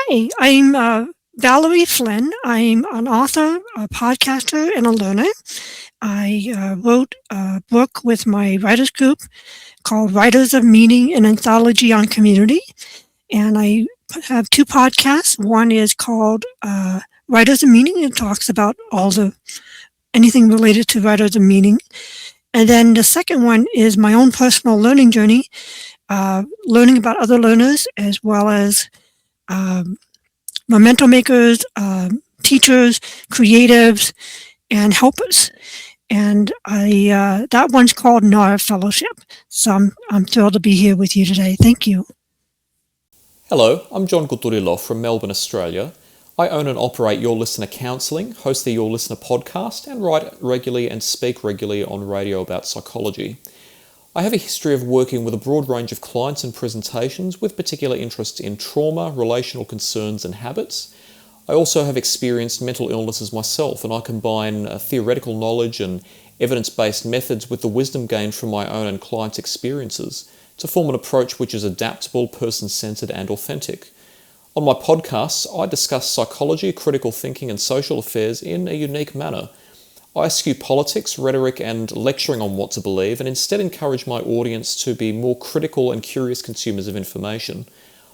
Hi, I'm Valerie Flynn. I'm an author, a podcaster, and a learner. I wrote a book with my writers group called Writers of Meaning, an anthology on community. And I have two podcasts. One is called Writers of Meaning. It talks about anything related to writers of meaning. And then the second one is my own personal learning journey, learning about other learners as well as momentum makers, teachers, creatives, and helpers. And that one's called Nara Fellowship. So I'm thrilled to be here with you today. Thank you. Hello, I'm John Guturilov from Melbourne, Australia. I own and operate Your Listener Counselling, host the Your Listener podcast, and write regularly and speak regularly on radio about psychology. I have a history of working with a broad range of clients and presentations with particular interest in trauma, relational concerns and habits. I also have experienced mental illnesses myself, and I combine theoretical knowledge and evidence-based methods with the wisdom gained from my own and clients' experiences to form an approach which is adaptable, person-centered and authentic. On my podcasts, I discuss psychology, critical thinking and social affairs in a unique manner. I eschew politics, rhetoric and lecturing on what to believe, and instead encourage my audience to be more critical and curious consumers of information.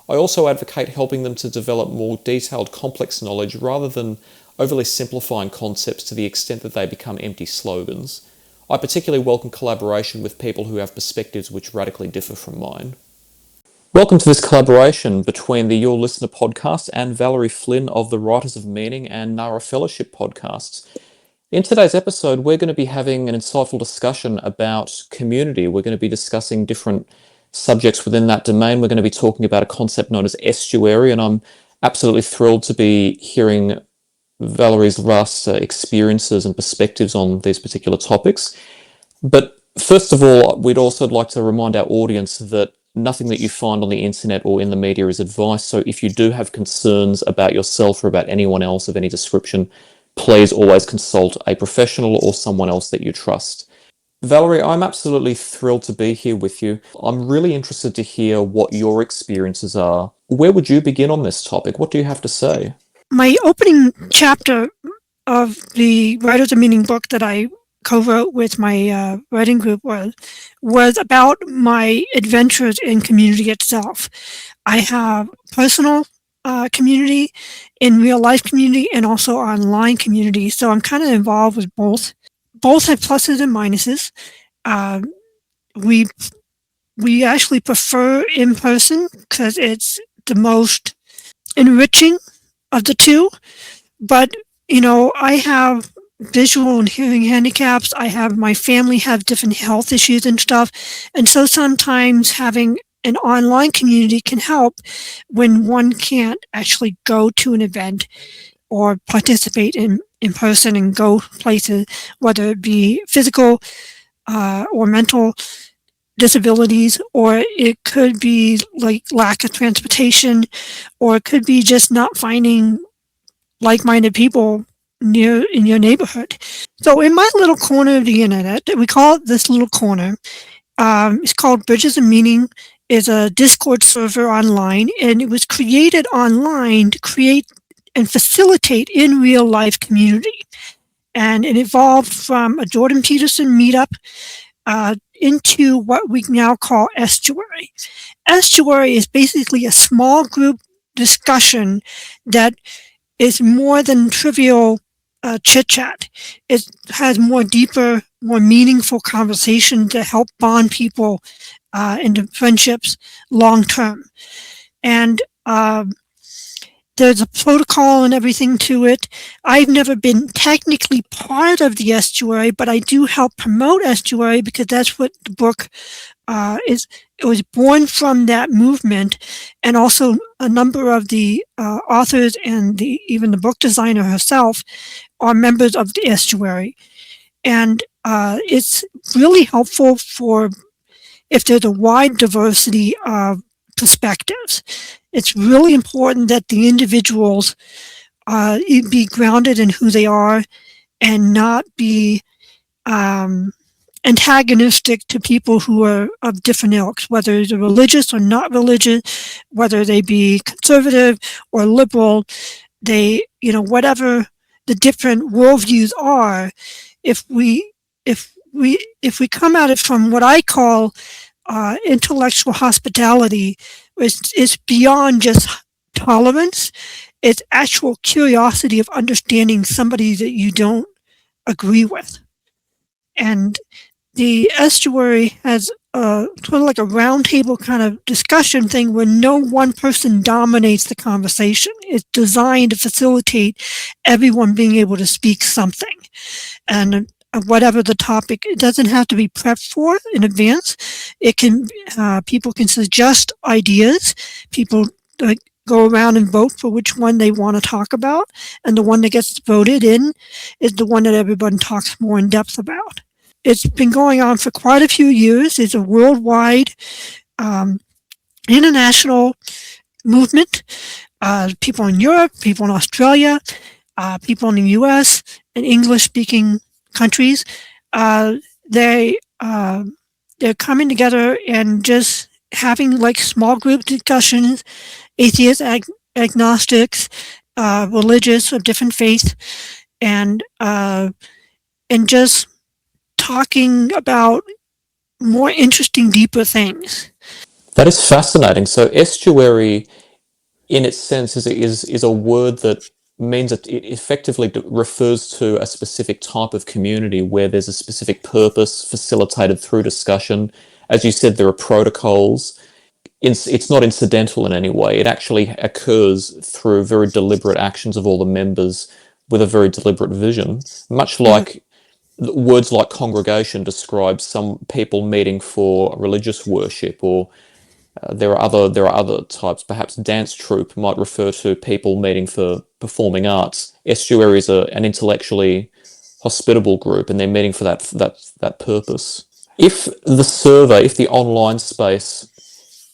I also advocate helping them to develop more detailed, complex knowledge rather than overly simplifying concepts to the extent that they become empty slogans. I particularly welcome collaboration with people who have perspectives which radically differ from mine. Welcome to this collaboration between the Your Listener podcast and Valerie Flynn of the Writers of Meaning and Nara Fellowship podcasts. In today's episode, we're going to be having an insightful discussion about community. We're going to be discussing different subjects within that domain. We're going to be talking about a concept known as estuary, and I'm absolutely thrilled to be hearing Valerie's vast experiences and perspectives on these particular topics. But first of all, we'd also like to remind our audience that nothing that you find on the internet or in the media is advice. So if you do have concerns about yourself or about anyone else of any description, please always consult a professional or someone else that you trust. Valerie, I'm absolutely thrilled to be here with you. I'm really interested to hear what your experiences are. Where would you begin on this topic? What do you have to say? My opening chapter of the Writers of Meaning book that I co-wrote with my writing group was about my adventures in community itself. I have personal community, in real life community, and also online community. So I'm kind of involved with both. Both have pluses and minuses. We actually prefer in person because it's the most enriching of the two. But I have visual and hearing handicaps. My family have different health issues and stuff. And so sometimes having an online community can help when one can't actually go to an event or participate in person and go places, whether it be physical or mental disabilities, or it could be like lack of transportation, or it could be just not finding like-minded people near in your neighborhood. So in my little corner of the internet, we call it this little corner, it's called Bridges of Meaning, is a Discord server online, and it was created online to create and facilitate in real life community. And it evolved from a Jordan Peterson meetup into what we now call Estuary. Estuary is basically a small group discussion that is more than trivial chit-chat. It has more deeper, more meaningful conversation to help bond people into friendships long term. And there's a protocol and everything to it. I've never been technically part of the Estuary, but I do help promote Estuary because that's what the book is. It was born from that movement, and also a number of the authors and even the book designer herself are members of the Estuary. And it's really helpful for if there's a wide diversity of perspectives. It's really important that the individuals be grounded in who they are and not be antagonistic to people who are of different ilks, whether they're religious or not religious, whether they be conservative or liberal. They, whatever the different worldviews are, if we come at it from what I call intellectual hospitality, it's beyond just tolerance. It's actual curiosity of understanding somebody that you don't agree with. And the estuary has sort of like a roundtable kind of discussion thing where no one person dominates the conversation. It's designed to facilitate everyone being able to speak something. And whatever the topic, it doesn't have to be prepped for in advance. It can, people can suggest ideas. People go around and vote for which one they want to talk about. And the one that gets voted in is the one that everyone talks more in depth about. It's been going on for quite a few years. It's a worldwide international movement. People in Europe, people in Australia, people in the US, and English-speaking countries. They're coming together and just having like small group discussions, atheists, agnostics, religious of different faiths, and just talking about more interesting, deeper things. That is fascinating. So estuary, in its sense, is a word that means that it effectively refers to a specific type of community where there's a specific purpose facilitated through discussion. As you said, there are protocols. It's not incidental in any way. It actually occurs through very deliberate actions of all the members with a very deliberate vision, much like words like congregation describe some people meeting for religious worship, or there are other types. Perhaps dance troupe might refer to people meeting for performing arts. Estuary is an intellectually hospitable group, and they're meeting for that purpose. If the online space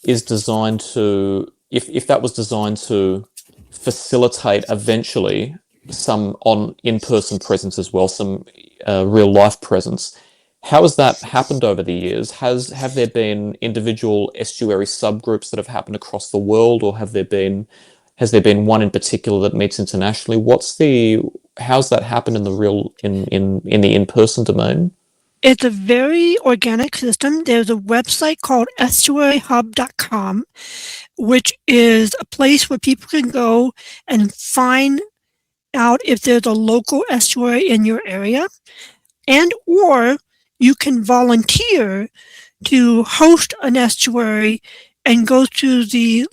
is designed to, if that was designed to facilitate eventually some in-person presence as well, some real life presence. How has that happened over the years? Have there been individual estuary subgroups that have happened across the world, or has there been one in particular that meets internationally? How's that happened in the in-person domain? It's a very organic system. There's a website called estuaryhub.com, which is a place where people can go and find out if there's a local estuary in your area, and or you can volunteer to host an estuary and go through the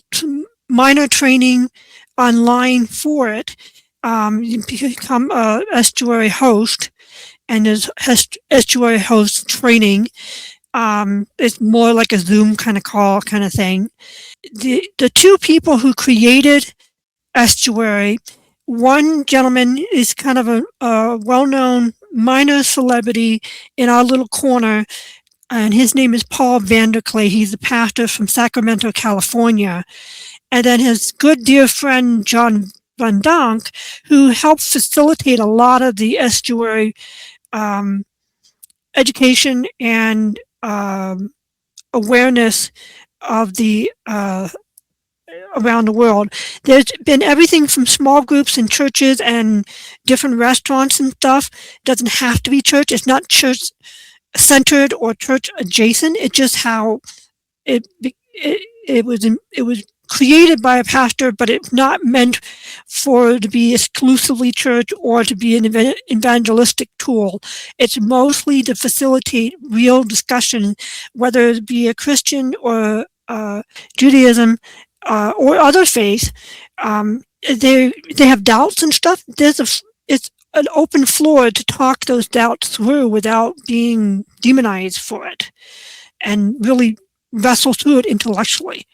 minor training online for it. You become an estuary host, and there's estuary host training. It's more like a Zoom kind of call kind of thing. The two people who created Estuary, one gentleman is kind of a well-known minor celebrity in our little corner, and his name is Paul Vanderklay. He's a pastor from Sacramento, California. And then his good dear friend John Van Donk, who helped facilitate a lot of the estuary education and awareness of the around the world. There's been everything from small groups in churches and different restaurants and stuff. It doesn't have to be church. It's not church centered or church adjacent. It's just how it was created by a pastor, but it's not meant for to be exclusively church or to be an evangelistic tool. It's mostly to facilitate real discussion, whether it be a Christian or Judaism or other faiths. They have doubts and stuff. It's an open floor to talk those doubts through without being demonized for it, and really wrestle through it intellectually.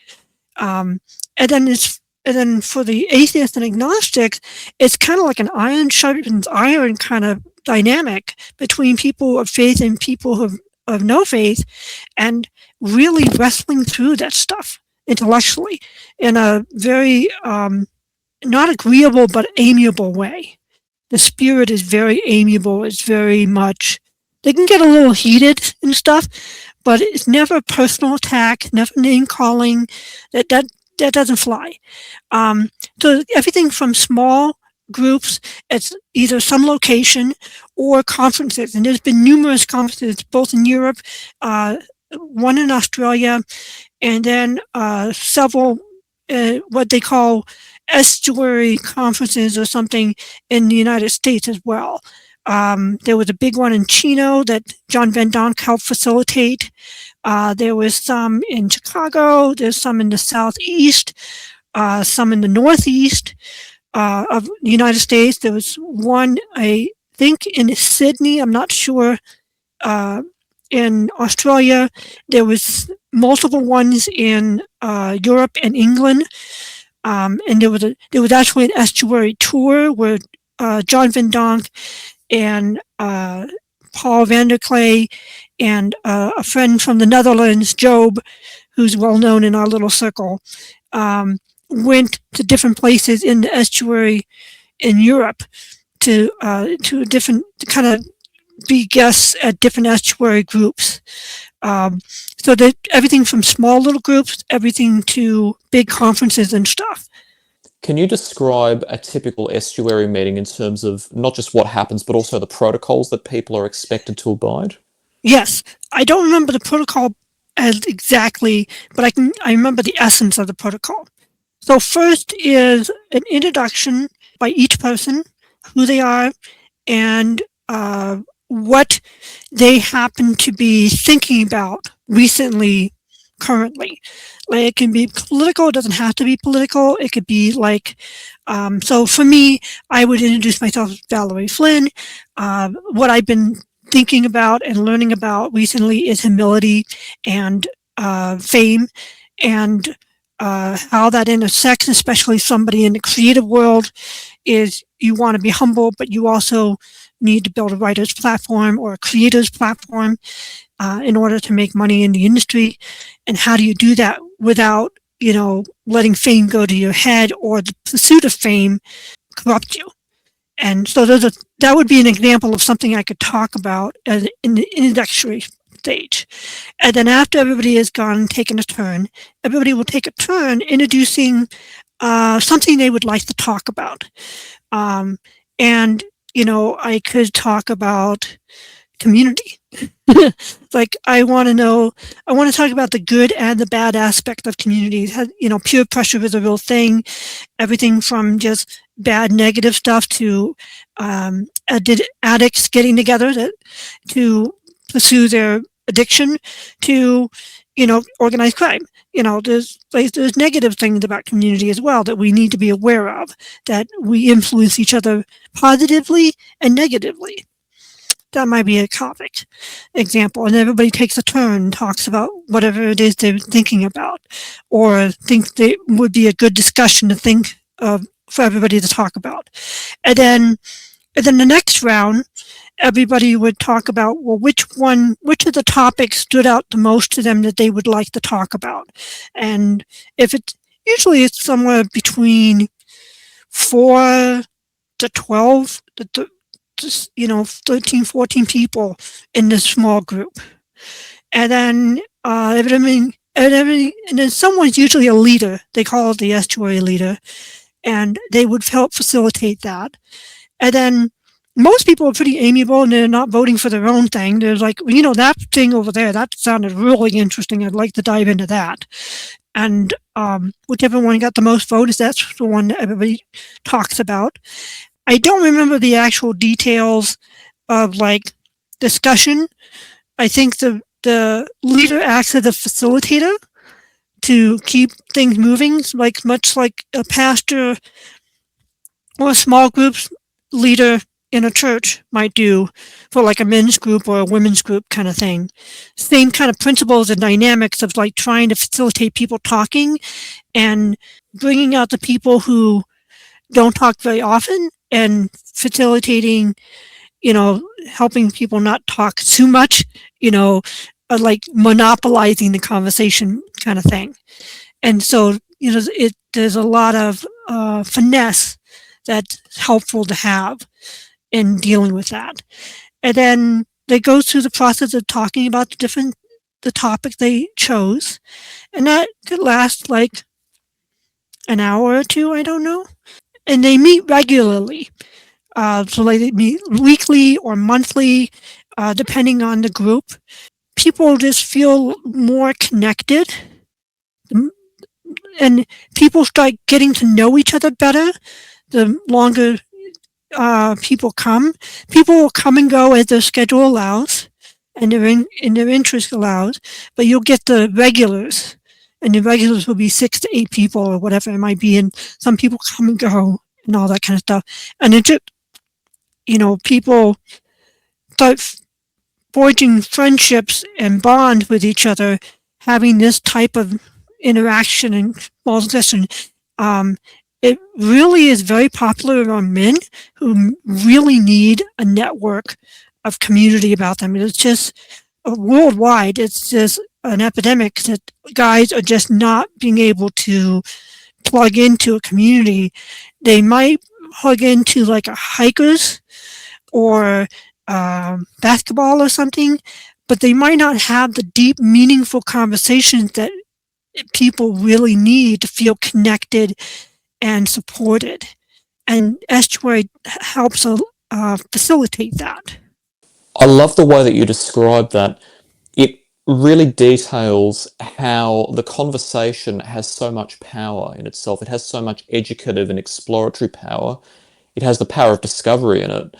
And then for the atheists and agnostics, it's kind of like an iron sharpens iron kind of dynamic between people of faith and people of no faith, and really wrestling through that stuff intellectually in a very not agreeable but amiable way. The spirit is very amiable. It's very much they can get a little heated and stuff, but it's never a personal attack, never name calling. That doesn't fly. So everything from small groups at either some location or conferences, and there's been numerous conferences both in Europe, one in Australia, and then several what they call estuary conferences or something in the United States as well. There was a big one in Chino that John Van Donk helped facilitate. There was some in Chicago. There's some in the Southeast, some in the Northeast of the United States. There was one, I think, in Sydney. I'm not sure. In Australia, there was multiple ones in Europe and England, and there was actually an estuary tour where John Van Donk and Paul van der Clay and a friend from the Netherlands, Job, who's well known in our little circle, went to different places in the estuary in Europe to kind of be guests at different estuary groups. So that everything from small little groups, everything to big conferences and stuff. Can you describe a typical estuary meeting in terms of not just what happens, but also the protocols that people are expected to abide? Yes, I don't remember the protocol as exactly, but I remember the essence of the protocol. So first is an introduction by each person, who they are, and what they happen to be thinking about recently, currently. Like, it can be political, it doesn't have to be political. It could be like, so for me, I would introduce myself as Valerie Flynn. What I've been thinking about and learning about recently is humility and fame, and how that intersects, especially somebody in the creative world, is you want to be humble, but you also need to build a writer's platform or a creator's platform in order to make money in the industry. And how do you do that without, letting fame go to your head or the pursuit of fame corrupt you? And so that would be an example of something I could talk about in the introductory stage. And then after everybody has gone and taken a turn, everybody will take a turn introducing something they would like to talk about. And, I could talk about community. Like, I want to talk about the good and the bad aspect of communities. Peer pressure is a real thing. Everything from just bad negative stuff to addicts getting together to pursue their addiction to, organized crime. There's negative things about community as well that we need to be aware of, that we influence each other positively and negatively. That might be a topic example, and everybody takes a turn and talks about whatever it is they're thinking about, or think they would be a good discussion to think of for everybody to talk about. And then the next round, everybody would talk about, well, which of the topics stood out the most to them that they would like to talk about. And usually it's somewhere between 4 to 12, 13, 14 people in this small group. And then, and then someone's usually a leader. They call it the estuary leader, and they would help facilitate that. And then most people are pretty amiable and they're not voting for their own thing. They're like, that thing over there, that sounded really interesting. I'd like to dive into that. And whichever one got the most votes, that's the one that everybody talks about. I don't remember the actual details of discussion. I think the leader acts as a facilitator to keep things moving, much like a pastor or a small groups leader in a church might do for a men's group or a women's group kind of thing. Same kind of principles and dynamics of trying to facilitate people talking and bringing out the people who don't talk very often and facilitating, helping people not talk too much, monopolizing the conversation kind of thing. And so, there's a lot of finesse that's helpful to have in dealing with that. And then they go through the process of talking about the topic they chose, and that could last like an hour or two, I don't know. And they meet regularly. So they meet weekly or monthly, depending on the group. People just feel more connected, and people start getting to know each other better the longer people come. People will come and go as their schedule allows and their interest allows, but you'll get the regulars, and the regulars will be 6 to 8 people or whatever it might be, and some people come and go and all that kind of stuff. And it just, people start forging friendships and bonds with each other, having this type of interaction and small discussion. It really is very popular among men who really need a network of community about them. It's just worldwide. It's just an epidemic that guys are just not being able to plug into a community. They might plug into like a hikers or basketball or something, but they might not have the deep, meaningful conversations that people really need to feel connected and supported. And Estuary helps facilitate that. I love the way that you describe that. It really details how the conversation has so much power in itself. It has so much educative and exploratory power. It has the power of discovery in it.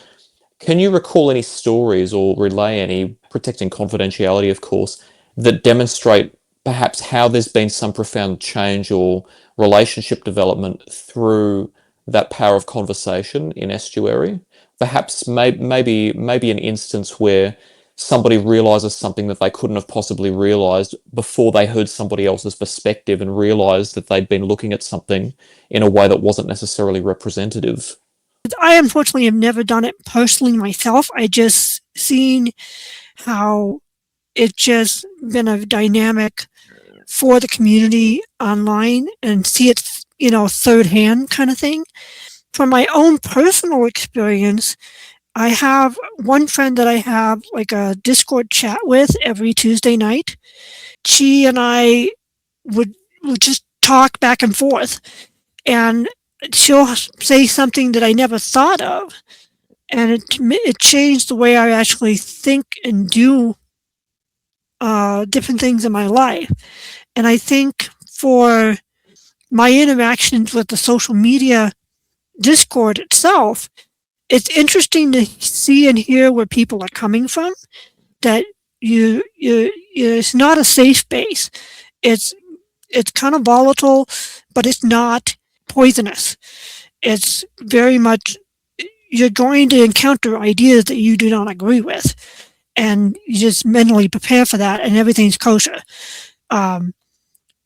Can you recall any stories or relay any, protecting confidentiality, of course, that demonstrate perhaps how there's been some profound change or relationship development through that power of conversation in Estuary? Perhaps maybe an instance where somebody realizes something that they couldn't have possibly realized before they heard somebody else's perspective and realized that they'd been looking at something in a way that wasn't necessarily representative. I unfortunately have never done it personally myself. I just seen how it's just been a dynamic for the community online and see it, third hand kind of thing. From my own personal experience, I have one friend that I have like a Discord chat with every Tuesday night. She and I would just talk back and forth, and she'll say something that I never thought of, and it changed the way I actually think and do different things in my life. And I think for my interactions with the social media Discord itself, it's interesting to see and hear where people are coming from. That it's not a safe space. It's it's kind of volatile, but it's not poisonous. It's very much, you're going to encounter ideas that you do not agree with, and you just mentally prepare for that, and everything's kosher. Um,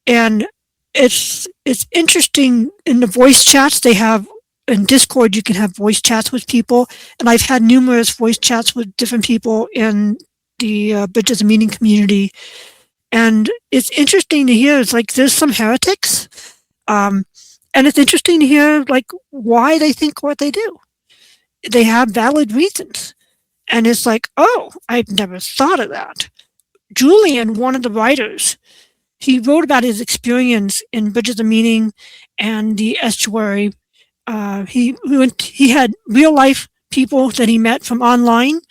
and it's interesting in the voice chats they have in Discord. You can have voice chats with people, and I've had numerous voice chats with different people in the Bridges of Meaning community, and it's interesting to hear. It's like there's some heretics, um, and it's interesting to hear like why they think what they do. They have valid reasons, and it's like, oh, I've never thought of that. Julian, one of the writers, he wrote about his experience in Bridges of Meaning and the Estuary. He had real life people that he met from online,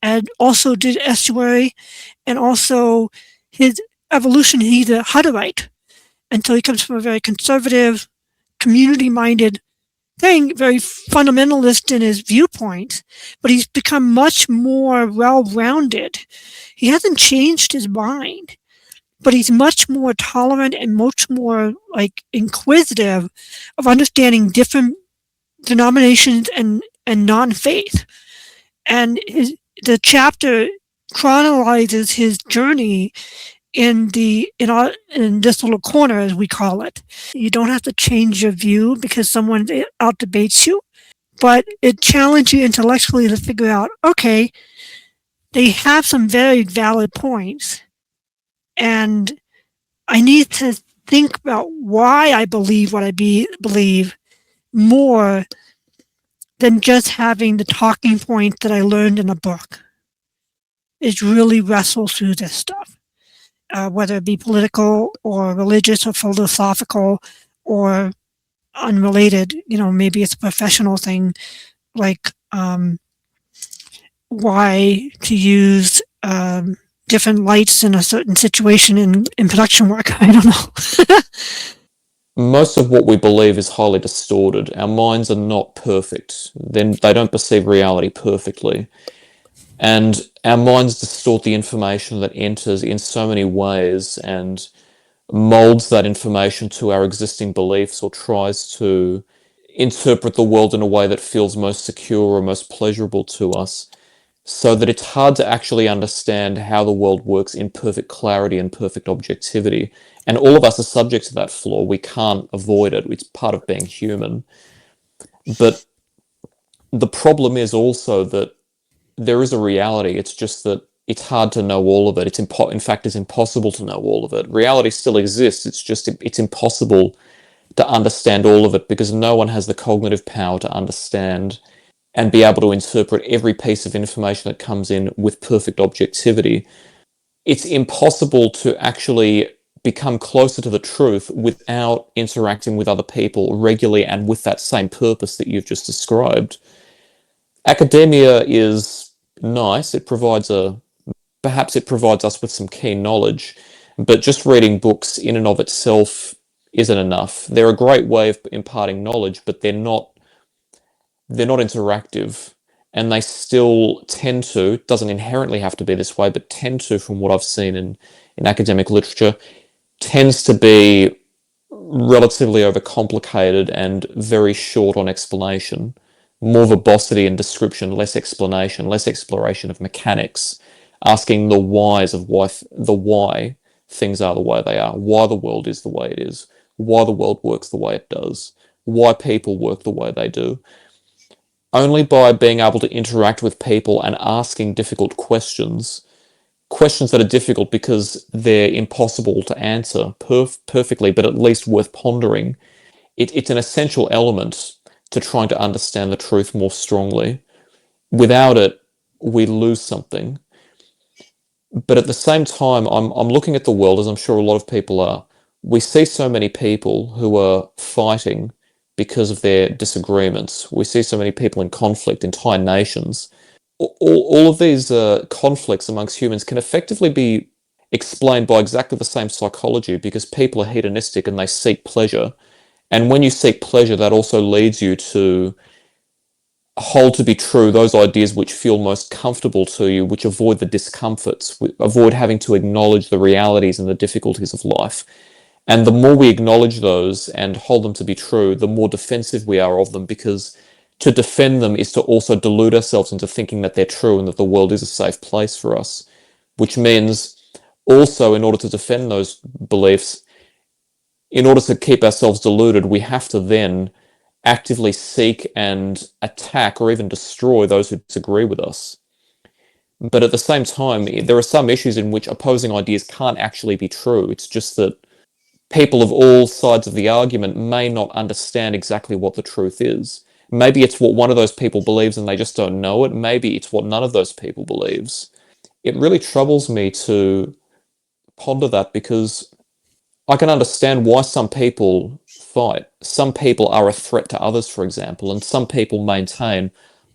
and also did Estuary, and also his evolution. He's a Hutterite, and so he comes from a very conservative, community-minded thing, very fundamentalist in his viewpoint, but he's become much more well-rounded. He hasn't changed his mind, but he's much more tolerant and much more like inquisitive of understanding different denominations and non-faith. And the chapter chronologizes his journey in this little corner, as we call it. You don't have to change your view because someone out debates you, but it challenges you intellectually to figure out, okay, they have some very valid points, and I need to think about why I believe what I believe more than just having the talking point that I learned in a book. is really wrestle through this stuff, whether it be political or religious or philosophical or unrelated. Maybe it's a professional thing, like why to use different lights in a certain situation in production work. I don't know. Most of what we believe is highly distorted. Our minds are not perfect. Then they don't perceive reality perfectly. And our minds distort the information that enters in so many ways and molds that information to our existing beliefs or tries to interpret the world in a way that feels most secure or most pleasurable to us, so that it's hard to actually understand how the world works in perfect clarity and perfect objectivity. And all of us are subject to that flaw. We can't avoid it. It's part of being human. But the problem is also that there is a reality. It's just that it's hard to know all of it. In fact, it's impossible to know all of it. Reality still exists. It's just it's impossible to understand all of it because no one has the cognitive power to understand and be able to interpret every piece of information that comes in with perfect objectivity. It's impossible to actually become closer to the truth without interacting with other people regularly and with that same purpose that you've just described. Academia is nice. Perhaps it provides us with some key knowledge, but just reading books in and of itself isn't enough. They're a great way of imparting knowledge, but they're not interactive, and they still tend to, doesn't inherently have to be this way, but tend to, from what I've seen in academic literature, tends to be relatively overcomplicated and very short on explanation. More verbosity and description, less explanation, less exploration of mechanics, asking the whys of why things are the way they are, why the world is the way it is, why the world works the way it does, why people work the way they do. Only by being able to interact with people and asking difficult questions that are difficult because they're impossible to answer perfectly, but at least worth pondering. It's an essential element to trying to understand the truth more strongly. Without it, we lose something. But at the same time, I'm looking at the world, as I'm sure a lot of people are. We see so many people who are fighting because of their disagreements. We see so many people in conflict, entire nations. All of these conflicts amongst humans can effectively be explained by exactly the same psychology because people are hedonistic and they seek pleasure. And when you seek pleasure, that also leads you to hold to be true those ideas which feel most comfortable to you, which avoid the discomforts, avoid having to acknowledge the realities and the difficulties of life. And the more we acknowledge those and hold them to be true, the more defensive we are of them, because to defend them is to also delude ourselves into thinking that they're true and that the world is a safe place for us, which means also, in order to defend those beliefs, in order to keep ourselves deluded, we have to then actively seek and attack or even destroy those who disagree with us. But at the same time, there are some issues in which opposing ideas can't actually be true. It's just that people of all sides of the argument may not understand exactly what the truth is. Maybe it's what one of those people believes and they just don't know it. Maybe it's what none of those people believes. It really troubles me to ponder that because I can understand why some people fight. Some people are a threat to others, for example, and some people maintain,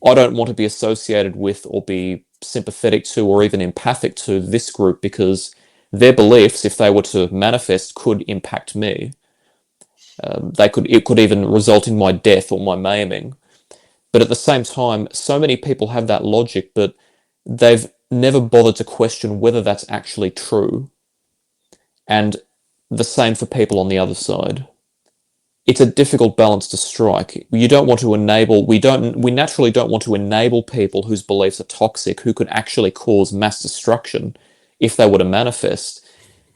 I don't want to be associated with or be sympathetic to or even empathic to this group because their beliefs, if they were to manifest, could impact me. It could even result in my death or my maiming. But at the same time, so many people have that logic, but they've never bothered to question whether that's actually true. And the same for people on the other side. It's a difficult balance to strike. You don't want to enable, we naturally don't want to enable people whose beliefs are toxic, who could actually cause mass destruction if they were to manifest.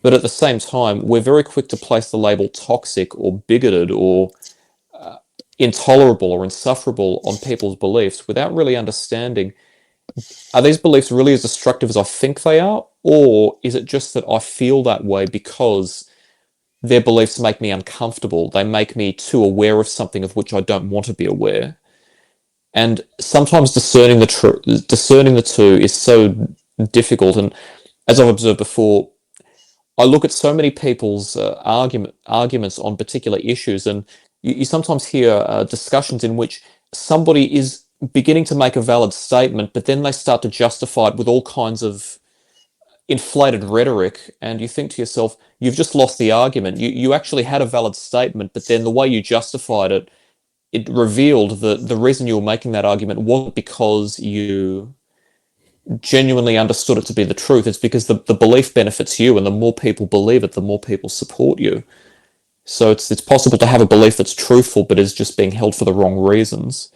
But at the same time, we're very quick to place the label toxic or bigoted or intolerable or insufferable on people's beliefs without really understanding, are these beliefs really as destructive as I think they are? Or is it just that I feel that way because their beliefs make me uncomfortable? They make me too aware of something of which I don't want to be aware. And sometimes discerning the two is so difficult. And as I've observed before, I look at so many people's arguments on particular issues, and you sometimes hear discussions in which somebody is beginning to make a valid statement, but then they start to justify it with all kinds of inflated rhetoric, and you think to yourself, you've just lost the argument. You actually had a valid statement, but then the way you justified it, it revealed that the reason you were making that argument wasn't because you genuinely understood it to be the truth. It's because the belief benefits you, and the more people believe it, the more people support you. So it's possible to have a belief that's truthful, but is just being held for the wrong reasons.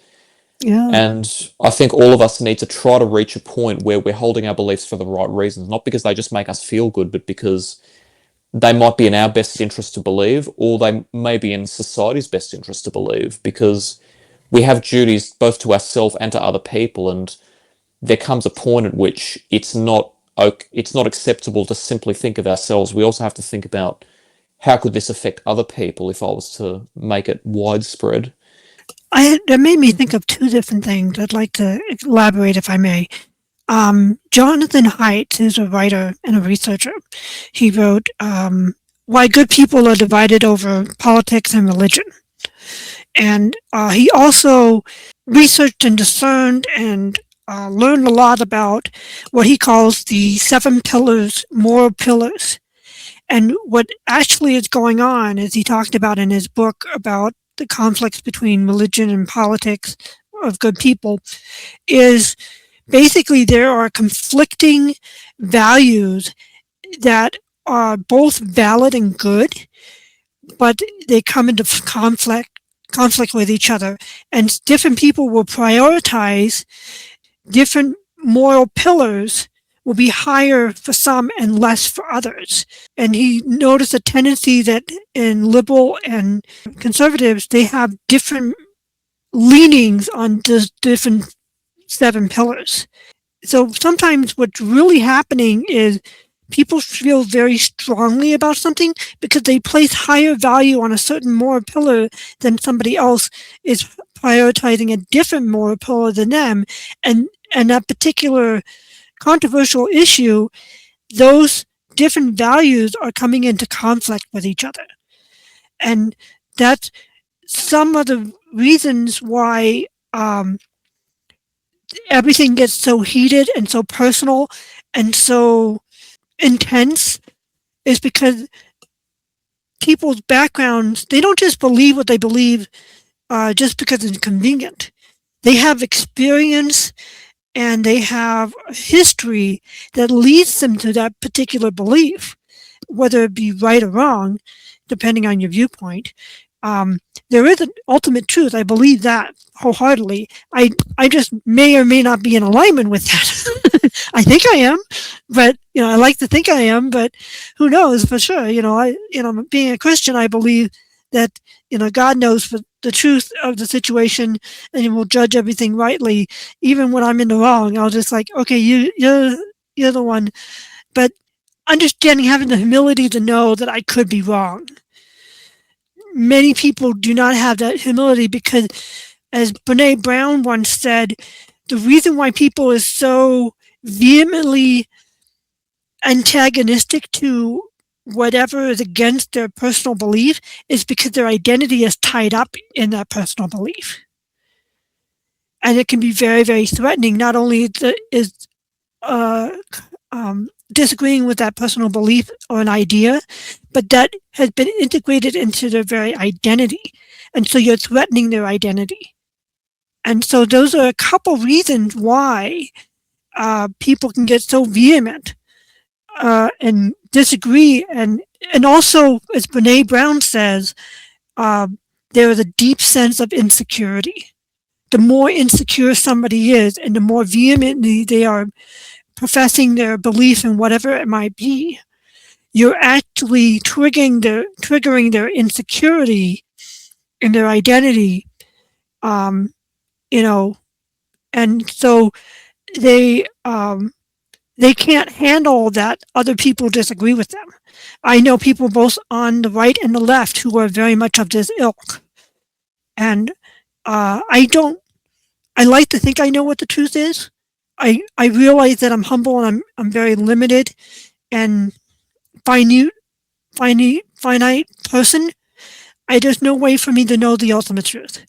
Yeah. And I think all of us need to try to reach a point where we're holding our beliefs for the right reasons, not because they just make us feel good, but because they might be in our best interest to believe, or they may be in society's best interest to believe, because we have duties both to ourselves and to other people, and there comes a point at which it's not acceptable to simply think of ourselves. We also have to think about how could this affect other people if I was to make it widespread. That made me think of two different things. I'd like to elaborate if I may. Jonathan Haidt is a writer and a researcher. He wrote Why Good People Are Divided Over Politics and Religion. And he also researched and discerned and learned a lot about what he calls the 7 pillars, moral pillars. And what actually is going on, as he talked about in his book about the conflicts between religion and politics of good people, is basically there are conflicting values that are both valid and good, but they come into conflict with each other. And different people will prioritize different moral pillars, will be higher for some and less for others. And he noticed a tendency that in liberal and conservatives, they have different leanings on the different 7 pillars. So sometimes what's really happening is people feel very strongly about something because they place higher value on a certain moral pillar than somebody else is prioritizing a different moral pillar than them. And that particular controversial issue, those different values are coming into conflict with each other. And that's some of the reasons why everything gets so heated and so personal and so intense, is because people's backgrounds, they don't just believe what they believe just because it's convenient. They have experience and they have a history that leads them to that particular belief, whether it be right or wrong, depending on your viewpoint. There is an ultimate truth. I believe that wholeheartedly. I just may or may not be in alignment with that. I think I am, but I like to think I am, but who knows for sure? Being a Christian, I believe that God knows the truth of the situation, and He will judge everything rightly, even when I'm in the wrong. I'll just like, okay, you're the one, but understanding, having the humility to know that I could be wrong. Many people do not have that humility because, as Brene Brown once said, the reason why people are so vehemently antagonistic to whatever is against their personal belief is because their identity is tied up in that personal belief. And it can be very, very threatening. Not only is disagreeing with that personal belief or an idea, but that has been integrated into their very identity. And so you're threatening their identity. And so those are a couple reasons why people can get so vehement and disagree. And also, as Brene Brown says, there is a deep sense of insecurity. The more insecure somebody is and the more vehemently they are professing their belief in whatever it might be, you're actually triggering their insecurity in their identity, and so they can't handle that other people disagree with them. I know people both on the right and the left who are very much of this ilk, and I like to think I know what the truth is. I realize that I'm humble and I'm very limited and finite, finite person. There's no way for me to know the ultimate truth.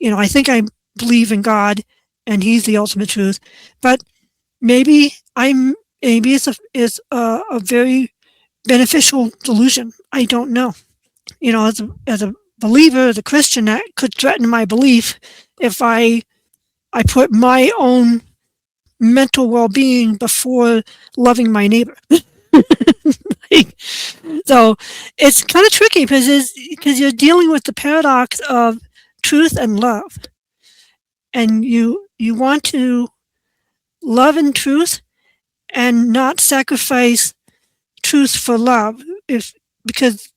I think I believe in God and He's the ultimate truth, but maybe I'm maybe it's a very beneficial delusion. I don't know. As a believer, as a Christian, that could threaten my belief if I put my own mental well-being before loving my neighbor. So it's kind of tricky because you're dealing with the paradox of truth and love, and you want to love in truth and not sacrifice truth for love, if because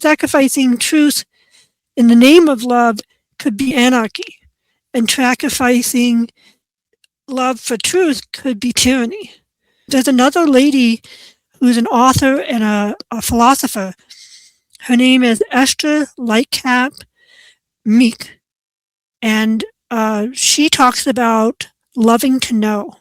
sacrificing truth in the name of love could be anarchy, and sacrificing love for truth could be tyranny. There's another lady who's an author and a philosopher. Her name is Esther Lightcap Meek, and she talks about loving to know.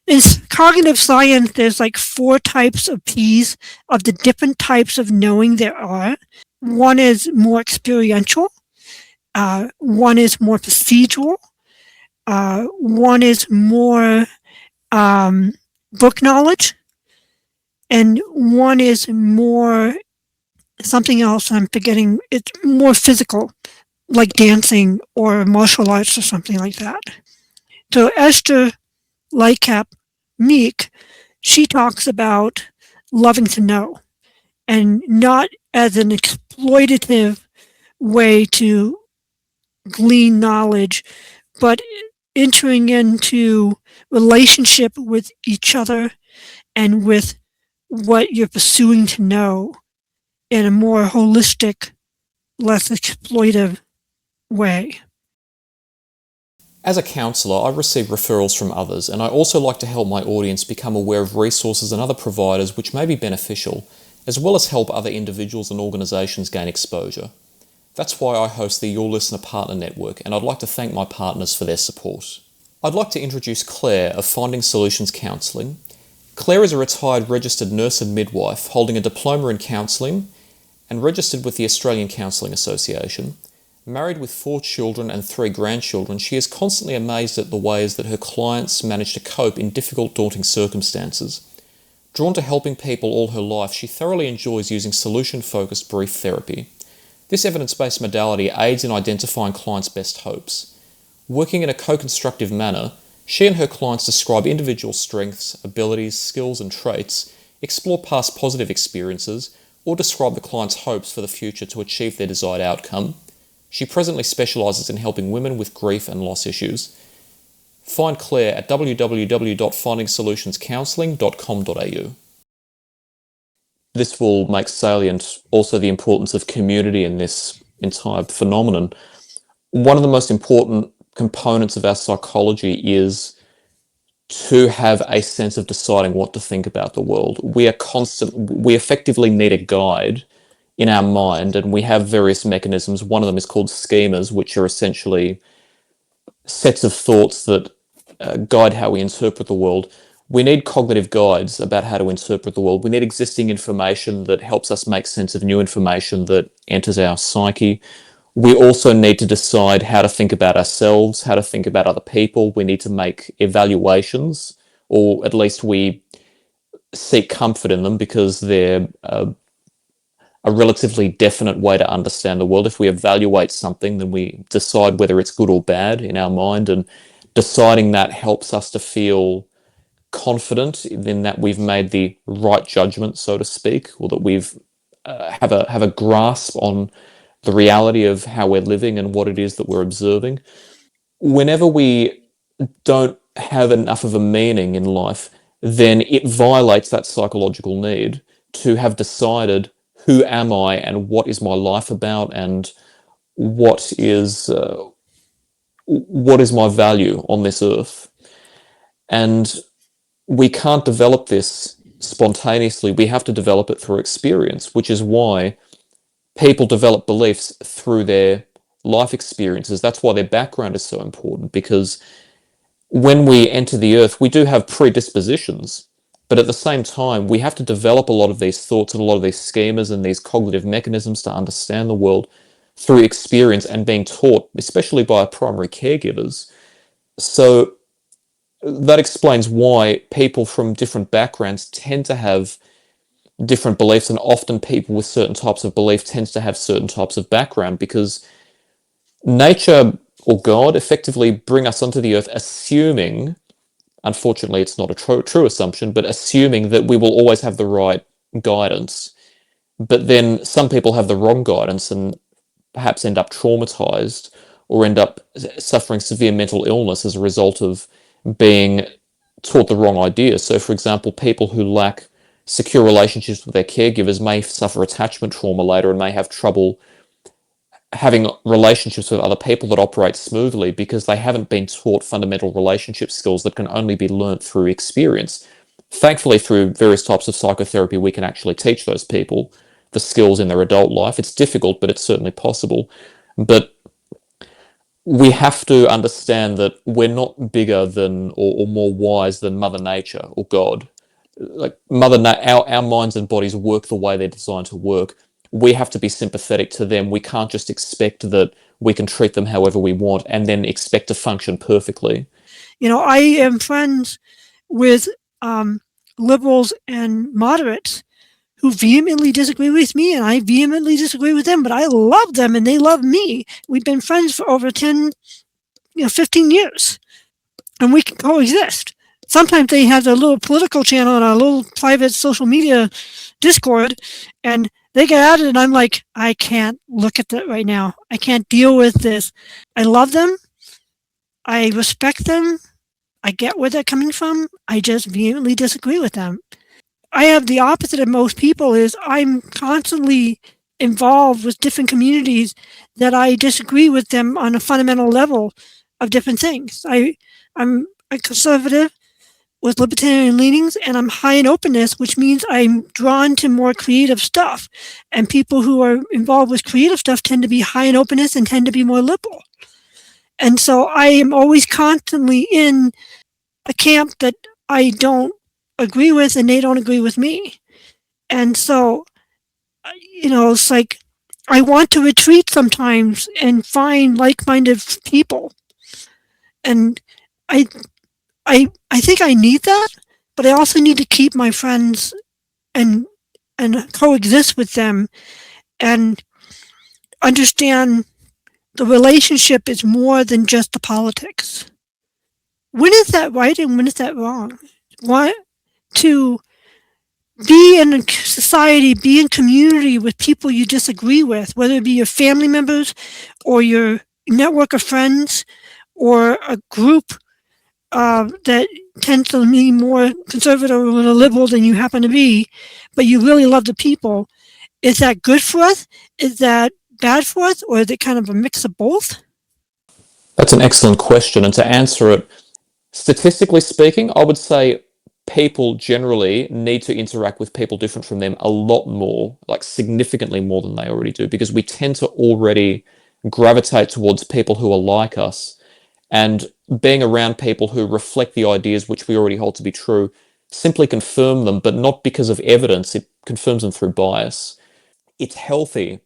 In cognitive science, there's like 4 types of P's of the different types of knowing there are. One is more experiential, one is more procedural, one is more book knowledge, and one is more something else I'm forgetting. It's more physical, like dancing or martial arts or something like that. So Esther Lightcap Meek, she talks about loving to know, and not as an exploitative way to glean knowledge, but entering into relationship with each other and with what you're pursuing to know in a more holistic, less exploitive way. As a counsellor, I receive referrals from others, and I also like to help my audience become aware of resources and other providers which may be beneficial, as well as help other individuals and organisations gain exposure. That's why I host the Your Listener Partner Network, and I'd like to thank my partners for their support. I'd like to introduce Claire of Finding Solutions Counselling. Claire is a retired registered nurse and midwife holding a diploma in counselling and registered with the Australian Counselling Association. Married with 4 children and 3 grandchildren, she is constantly amazed at the ways that her clients manage to cope in difficult, daunting circumstances. Drawn to helping people all her life, she thoroughly enjoys using solution-focused brief therapy. This evidence-based modality aids in identifying clients' best hopes. Working in a co-constructive manner, she and her clients describe individual strengths, abilities, skills and traits, explore past positive experiences, or describe the client's hopes for the future to achieve their desired outcome. She presently specialises in helping women with grief and loss issues. Find Claire at www.findingsolutionscounselling.com.au. This will make salient also the importance of community in this entire phenomenon. One of the most important components of our psychology is to have a sense of deciding what to think about the world. We effectively need a guide in our mind, and we have various mechanisms. One of them is called schemas, which are essentially sets of thoughts that guide how we interpret the world. We need cognitive guides about how to interpret the world. We need existing information that helps us make sense of new information that enters our psyche. We also need to decide how to think about ourselves, how to think about other people. We need to make evaluations, or at least we seek comfort in them because they're a relatively definite way to understand the world. If we evaluate something, then we decide whether it's good or bad in our mind, and deciding that helps us to feel confident in that we've made the right judgment, so to speak, or that we've have a grasp on the reality of how we're living and what it is that we're observing. Whenever we don't have enough of a meaning in life, then it violates that psychological need to have decided who am I and what is my life about and what is my value on this earth. And we can't develop this spontaneously. We have to develop it through experience, which is why people develop beliefs through their life experiences. That's why their background is so important, because when we enter the earth, we do have predispositions, but at the same time, we have to develop a lot of these thoughts and a lot of these schemas and these cognitive mechanisms to understand the world through experience and being taught, especially by our primary caregivers. So that explains why people from different backgrounds tend to have different beliefs, and often people with certain types of belief tends to have certain types of background, because nature or God effectively bring us onto the earth assuming, unfortunately it's not a true assumption, but assuming that we will always have the right guidance. But then some people have the wrong guidance and perhaps end up traumatized or end up suffering severe mental illness as a result of being taught the wrong ideas. So, for example, people who lack secure relationships with their caregivers may suffer attachment trauma later and may have trouble having relationships with other people that operate smoothly because they haven't been taught fundamental relationship skills that can only be learnt through experience. Thankfully, through various types of psychotherapy, we can actually teach those people the skills in their adult life. It's difficult, but it's certainly possible. But we have to understand that we're not bigger than or more wise than Mother Nature or God. Like our minds and bodies work the way they're designed to work. We have to be sympathetic to them. We can't just expect that we can treat them however we want and then expect to function perfectly. I am friends with liberals and moderates who vehemently disagree with me, and I vehemently disagree with them, but I love them and they love me. We've been friends for over 10, 15 years, and we can coexist. Sometimes they have their little political channel on a little private social media Discord, and they get at it, and I'm like, I can't look at that right now. I can't deal with this. I love them. I respect them. I get where they're coming from. I just vehemently disagree with them. I have the opposite of most people is I'm constantly involved with different communities that I disagree with them on a fundamental level of different things. I'm a conservative with libertarian leanings, and I'm high in openness, which means I'm drawn to more creative stuff. And people who are involved with creative stuff tend to be high in openness and tend to be more liberal. And so I am always constantly in a camp that I don't agree with and they don't agree with me. And so, it's like I want to retreat sometimes and find like-minded people. And I I think I need that, but I also need to keep my friends and coexist with them and understand the relationship is more than just the politics. When is that right and when is that wrong? What to be in a society, be in community with people you disagree with, whether it be your family members or your network of friends or a group that tends to be more conservative or liberal than you happen to be, but you really love the people. Is that good for us? Is that bad for us? Or is it kind of a mix of both? That's an excellent question. And to answer it, statistically speaking, I would say people generally need to interact with people different from them a lot more, like significantly more than they already do, because we tend to already gravitate towards people who are like us. And being around people who reflect the ideas which we already hold to be true simply confirm them, but not because of evidence. It confirms them through bias. It's healthy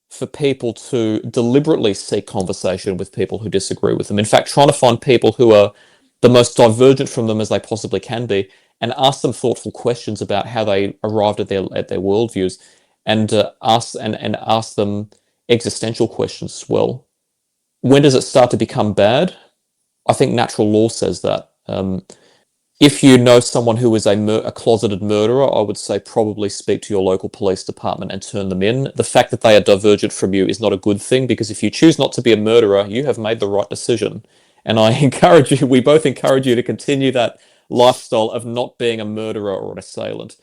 for people to deliberately seek conversation with people who disagree with them. In fact, trying to find people who are the most divergent from them as they possibly can be, and ask them thoughtful questions about how they arrived at their worldviews, and ask them existential questions as well. When does it start to become bad? I think natural law says that. If you know someone who is a closeted murderer, I would say probably speak to your local police department and turn them in. The fact that they are divergent from you is not a good thing, because if you choose not to be a murderer, you have made the right decision. And I encourage you, we both encourage you to continue that lifestyle of not being a murderer or an assailant.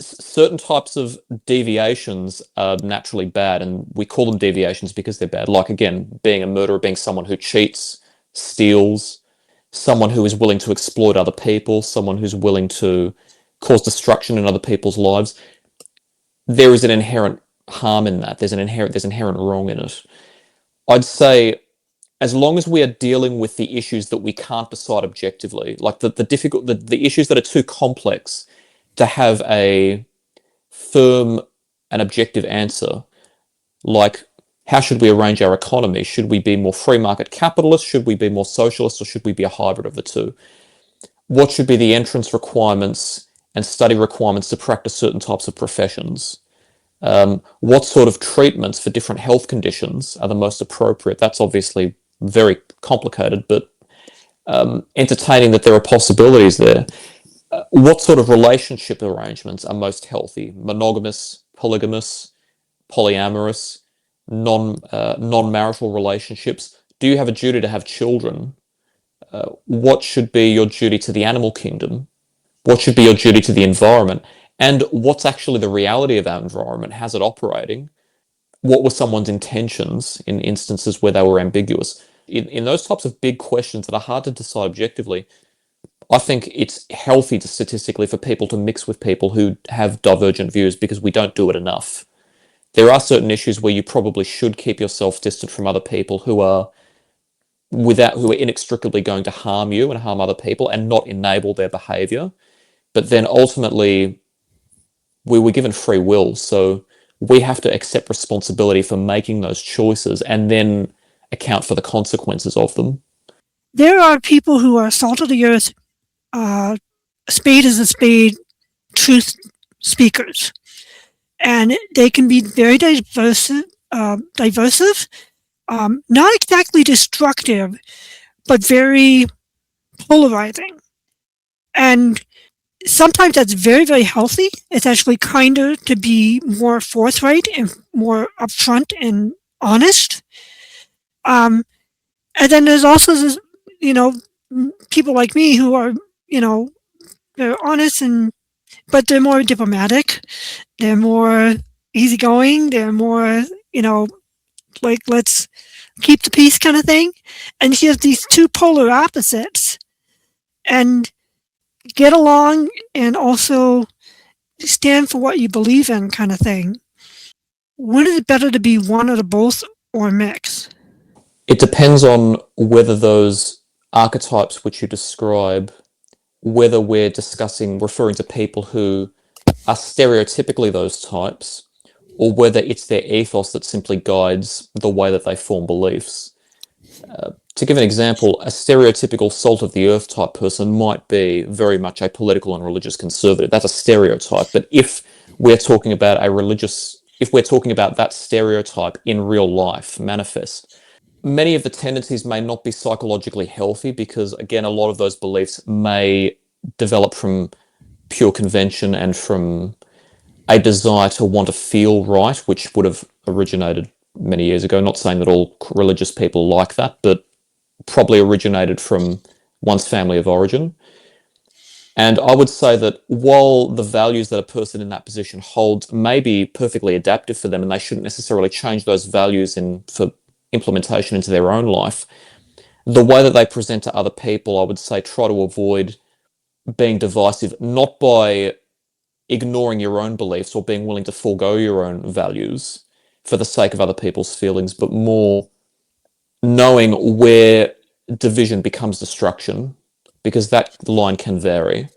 Certain types of deviations are naturally bad, and we call them deviations because they're bad. Like, again, being a murderer, being someone who cheats, steals, someone who is willing to exploit other people, someone who's willing to cause destruction in other people's lives. There is an inherent harm in that. There's inherent wrong in it. I'd say as long as we are dealing with the issues that we can't decide objectively, like the issues that are too complex to have a firm and objective answer, like how should we arrange our economy? Should we be more free market capitalist? Should we be more socialist? Or should we be a hybrid of the two? What should be the entrance requirements and study requirements to practice certain types of professions? What sort of treatments for different health conditions are the most appropriate? That's obviously very complicated, but entertaining that there are possibilities there. What sort of relationship arrangements are most healthy? Monogamous, polygamous, polyamorous, non-marital relationships? Do you have a duty to have children? What should be your duty to the animal kingdom? What should be your duty to the environment? And what's actually the reality of our environment? How's it operating? What were someone's intentions in instances where they were ambiguous? In those types of big questions that are hard to decide objectively, I think it's healthy to statistically for people to mix with people who have divergent views because we don't do it enough. There are certain issues where you probably should keep yourself distant from other people who are inextricably going to harm you and harm other people and not enable their behavior. But then ultimately, we were given free will, so we have to accept responsibility for making those choices and then account for the consequences of them. There are people who are salt of the earth, a spade is a spade, truth speakers, and they can be very diversive, not exactly destructive, but very polarizing. And sometimes that's very, very healthy. It's actually kinder to be more forthright and more upfront and honest. Um, and then there's also this, you know, people like me who are, you know, they're honest but they're more diplomatic. They're more easygoing. They're more, like let's keep the peace kind of thing. And you have these two polar opposites, and get along and also stand for what you believe in kind of thing. When is it better to be one or the both or a mix? It depends on whether those archetypes which you describe, whether we're referring to people who are stereotypically those types, or whether it's their ethos that simply guides the way that they form beliefs. To give an example, a stereotypical salt of the earth type person might be very much a political and religious conservative. That's a stereotype. But if we're talking about that stereotype in real life manifest, many of the tendencies may not be psychologically healthy because, again, a lot of those beliefs may develop from pure convention and from a desire to want to feel right, which would have originated many years ago. Not saying that all religious people are like that, but probably originated from one's family of origin. And I would say that while the values that a person in that position holds may be perfectly adaptive for them, and they shouldn't necessarily change those values for implementation into their own life, the way that they present to other people, I would say try to avoid being divisive, not by ignoring your own beliefs or being willing to forego your own values for the sake of other people's feelings, but more knowing where division becomes destruction, because that line can vary.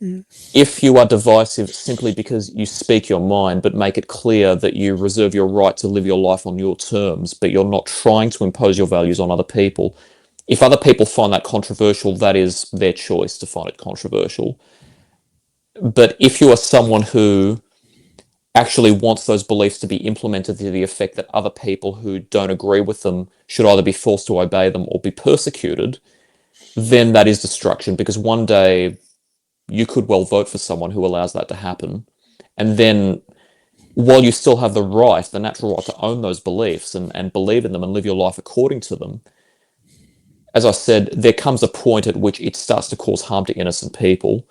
Mm. If you are divisive simply because you speak your mind, but make it clear that you reserve your right to live your life on your terms, but you're not trying to impose your values on other people, if other people find that controversial, that is their choice to find it controversial. But if you are someone who actually wants those beliefs to be implemented to the effect that other people who don't agree with them should either be forced to obey them or be persecuted, then that is destruction, because one day you could well vote for someone who allows that to happen. And then while you still have the natural right to own those beliefs and believe in them and live your life according to them, as I said, there comes a point at which it starts to cause harm to innocent people.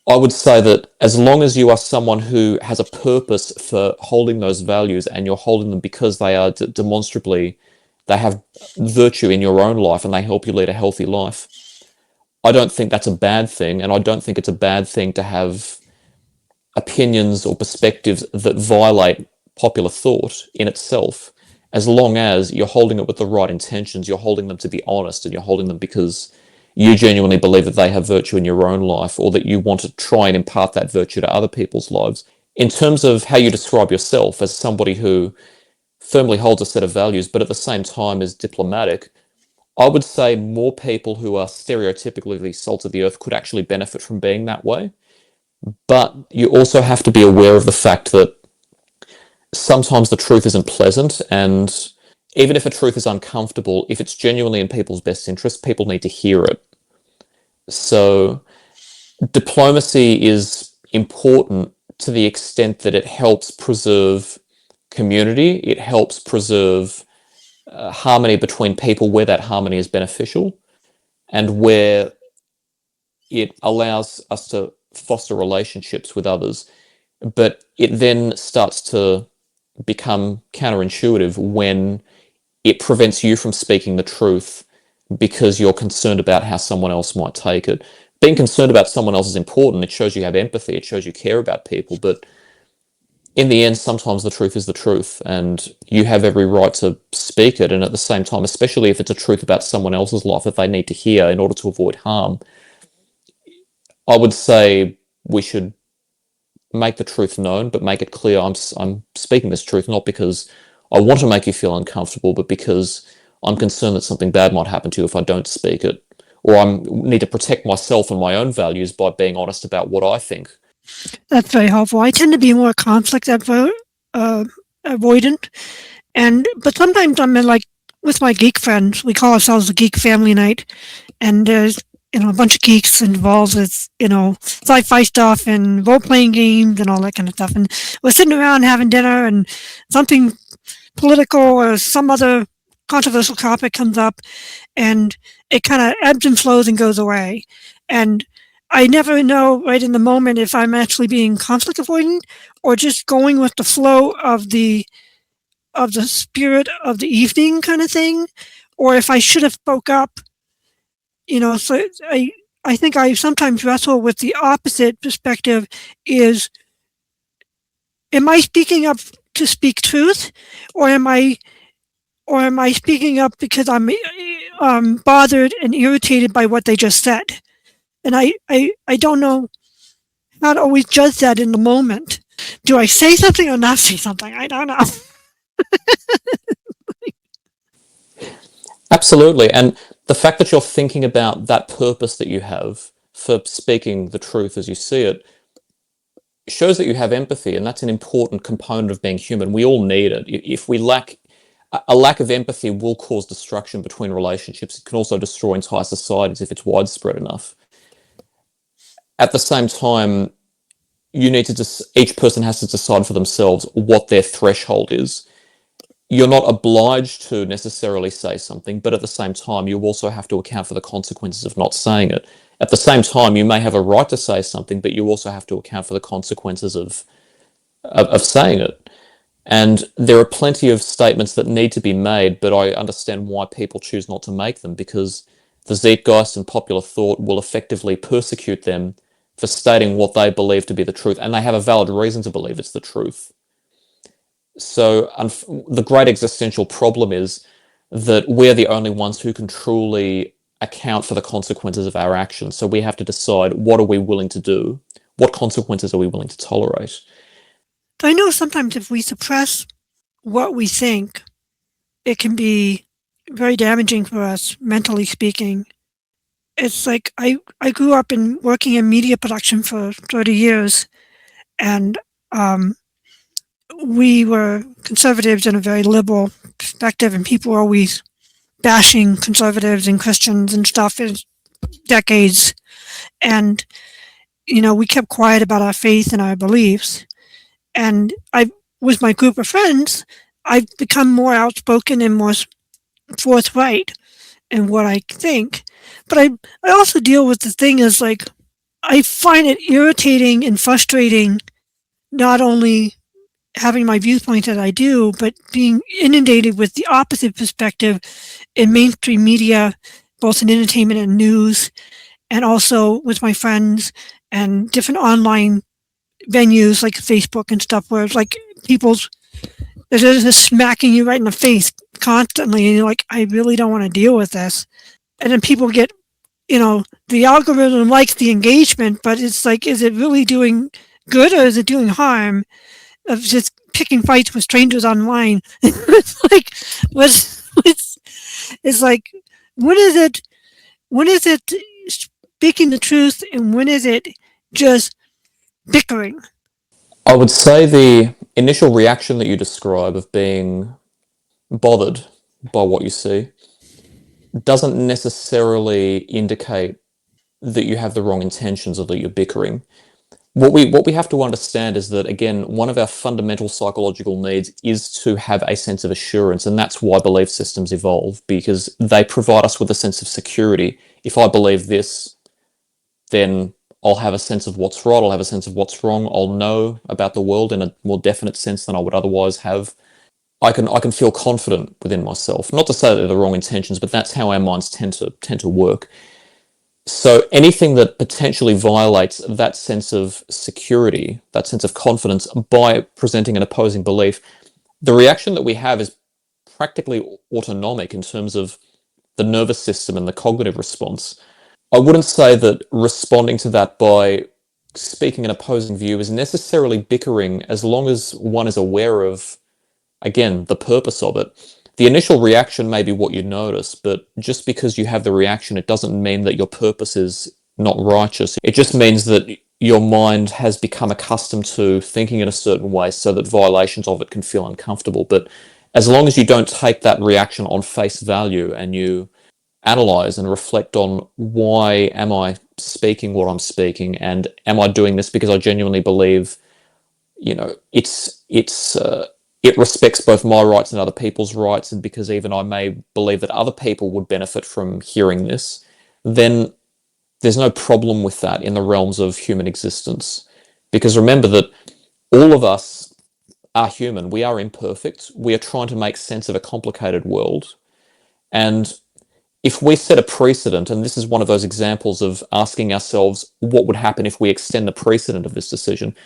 I would say that as long as you are someone who has a purpose for holding those values and you're holding them because they are demonstrably, they have virtue in your own life and they help you lead a healthy life, I don't think that's a bad thing. And I don't think it's a bad thing to have opinions or perspectives that violate popular thought in itself. as long as you're holding it with the right intentions, you're holding them to be honest, and you're holding them because you genuinely believe that they have virtue in your own life, or that you want to try and impart that virtue to other people's lives. In terms of how you describe yourself as somebody who firmly holds a set of values, but at the same time is diplomatic, I would say more people who are stereotypically the salt of the earth could actually benefit from being that way. But you also have to be aware of the fact that sometimes the truth isn't pleasant, and even if a truth is uncomfortable, if it's genuinely in people's best interest, people need to hear it. So diplomacy is important to the extent that it helps preserve community, it helps preserve harmony between people where that harmony is beneficial, and where it allows us to foster relationships with others. But it then starts to become counterintuitive when it prevents you from speaking the truth because you're concerned about how someone else might take it. Being concerned about someone else is important. It shows you have empathy. It shows you care about people. But in the end, sometimes the truth is the truth, and you have every right to speak it. And at the same time, especially if it's a truth about someone else's life that they need to hear in order to avoid harm, I would say we should make the truth known, but make it clear I'm speaking this truth not because I want to make you feel uncomfortable, but because I'm concerned that something bad might happen to you if I don't speak it, or I need to protect myself and my own values by being honest about what I think. That's very helpful. I tend to be more conflict avoidant, but sometimes I'm like with my geek friends. We call ourselves the Geek Family Night, and there's a bunch of geeks involved with sci-fi stuff and role-playing games and all that kind of stuff. And we're sitting around having dinner, and something political or some other controversial topic comes up, and it kind of ebbs and flows and goes away. And I never know right in the moment if I'm actually being conflict avoidant or just going with the flow of the spirit of the evening kind of thing, or if I should have spoke up. So I think I sometimes wrestle with the opposite perspective: is am I speaking up to speak truth, or am I speaking up because I'm bothered and irritated by what they just said? And I don't know how to always judge that in the moment. Do I say something or not say something? I don't know. Absolutely. And the fact that you're thinking about that purpose that you have for speaking the truth as you see it shows that you have empathy, and that's an important component of being human. We all need it. If we lack a lack of empathy will cause destruction between relationships. It can also destroy entire societies if it's widespread enough. At the same time, you need to each person has to decide for themselves what their threshold is. You're not obliged to necessarily say something, but at the same time, you also have to account for the consequences of not saying it. At the same time, you may have a right to say something, but you also have to account for the consequences of saying it. And there are plenty of statements that need to be made, but I understand why people choose not to make them, because the zeitgeist and popular thought will effectively persecute them for stating what they believe to be the truth, and they have a valid reason to believe it's the truth. So the great existential problem is that we're the only ones who can truly account for the consequences of our actions. So we have to decide, what are we willing to do? What consequences are we willing to tolerate? I know sometimes if we suppress what we think, it can be very damaging for us, mentally speaking. It's like I grew up in working in media production for 30 years, and we were conservatives in a very liberal perspective, and people were always bashing conservatives and Christians and stuff for decades. And, we kept quiet about our faith and our beliefs. And with my group of friends, I've become more outspoken and more forthright in what I think. But I also deal with the thing is like, I find it irritating and frustrating not only having my viewpoint that I do, but being inundated with the opposite perspective in mainstream media, both in entertainment and news, and also with my friends and different online venues like Facebook and stuff, where it's like people's They're just smacking you right in the face constantly, and you're like, I really don't want to deal with this. And then people get, the algorithm likes the engagement, but it's like, is it really doing good or is it doing harm of just picking fights with strangers online? It's like, what's it's like, when is it, when is it speaking the truth and when is it just bickering? I would say the initial reaction that you describe of being bothered by what you see doesn't necessarily indicate that you have the wrong intentions or that you're bickering. What we have to understand is that, again, one of our fundamental psychological needs is to have a sense of assurance, and that's why belief systems evolve, because they provide us with a sense of security. If I believe this, then I'll have a sense of what's right, I'll have a sense of what's wrong, I'll know about the world in a more definite sense than I would otherwise have. I can feel confident within myself. Not to say that they're the wrong intentions, but that's how our minds tend to work. So anything that potentially violates that sense of security, that sense of confidence, by presenting an opposing belief, the reaction that we have is practically autonomic in terms of the nervous system and the cognitive response. I wouldn't say that responding to that by speaking an opposing view is necessarily bickering, as long as one is aware of, again, the purpose of it. The initial reaction may be what you notice, but just because you have the reaction, it doesn't mean that your purpose is not righteous. It just means that your mind has become accustomed to thinking in a certain way so that violations of it can feel uncomfortable. But as long as you don't take that reaction on face value and you analyze and reflect on, why am I speaking what I'm speaking, and am I doing this because I genuinely believe, it respects both my rights and other people's rights, and because even I may believe that other people would benefit from hearing this, then there's no problem with that in the realms of human existence. Because remember that all of us are human, we are imperfect, we are trying to make sense of a complicated world. And if we set a precedent, and this is one of those examples of asking ourselves what would happen if we extend the precedent of this decision,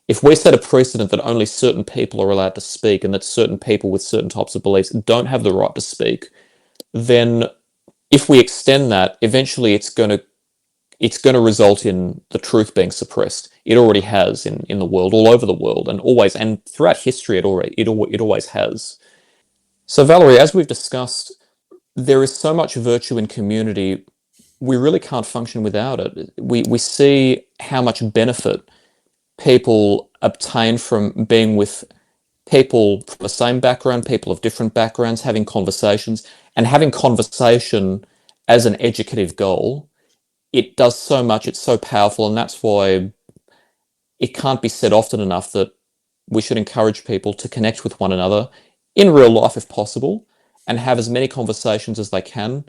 if we set a precedent that only certain people are allowed to speak and that certain people with certain types of beliefs don't have the right to speak, then if we extend that, eventually it's going to result in the truth being suppressed. It already has in the world, all over the world, and always, and throughout history it always has. So Valerie, as we've discussed, there is so much virtue in community, we really can't function without it. We see how much benefit people obtain from being with people from the same background, people of different backgrounds, having conversations, and having conversation as an educative goal. It does so much, it's so powerful, and that's why it can't be said often enough that we should encourage people to connect with one another in real life if possible, and have as many conversations as they can,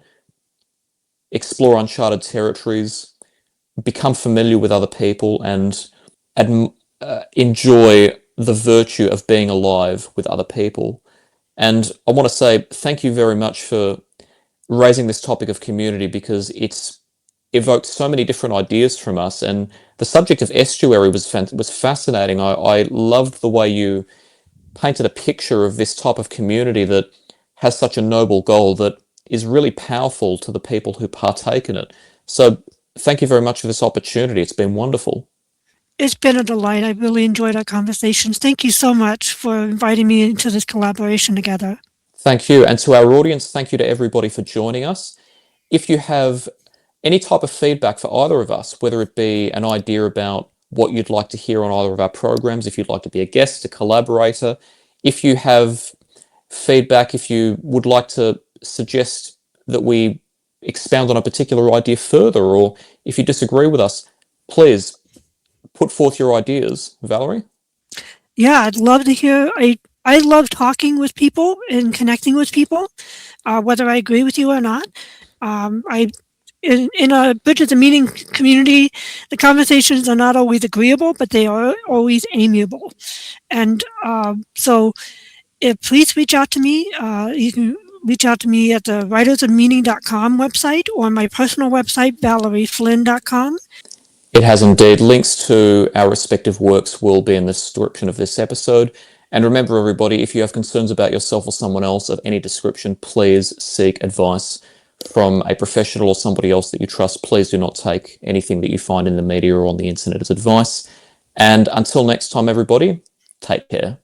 explore uncharted territories, become familiar with other people, and enjoy the virtue of being alive with other people. And I want to say thank you very much for raising this topic of community, because it's evoked so many different ideas from us. And the subject of estuary was fascinating. I loved the way you painted a picture of this type of community that has such a noble goal, that is really powerful to the people who partake in it. So thank you very much for this opportunity. It's been wonderful. It's been a delight. I really enjoyed our conversations. Thank you so much for inviting me into this collaboration together. Thank you. And to our audience, thank you to everybody for joining us. If you have any type of feedback for either of us, whether it be an idea about what you'd like to hear on either of our programs, if you'd like to be a guest, a collaborator, if you have feedback, if you would like to suggest that we expound on a particular idea further, or if you disagree with us, please put forth your ideas. Valerie? Yeah, I'd love to hear. I love talking with people and connecting with people, whether I agree with you or not. I in a Bridges and Meeting community, the conversations are not always agreeable, but they are always amiable. And so, please reach out to me. You can reach out to me at the writersofmeaning.com website or my personal website, valerieflynn.com. It has indeed. Links to our respective works will be in the description of this episode. And remember, everybody, if you have concerns about yourself or someone else of any description, please seek advice from a professional or somebody else that you trust. Please do not take anything that you find in the media or on the internet as advice. And until next time, everybody, take care.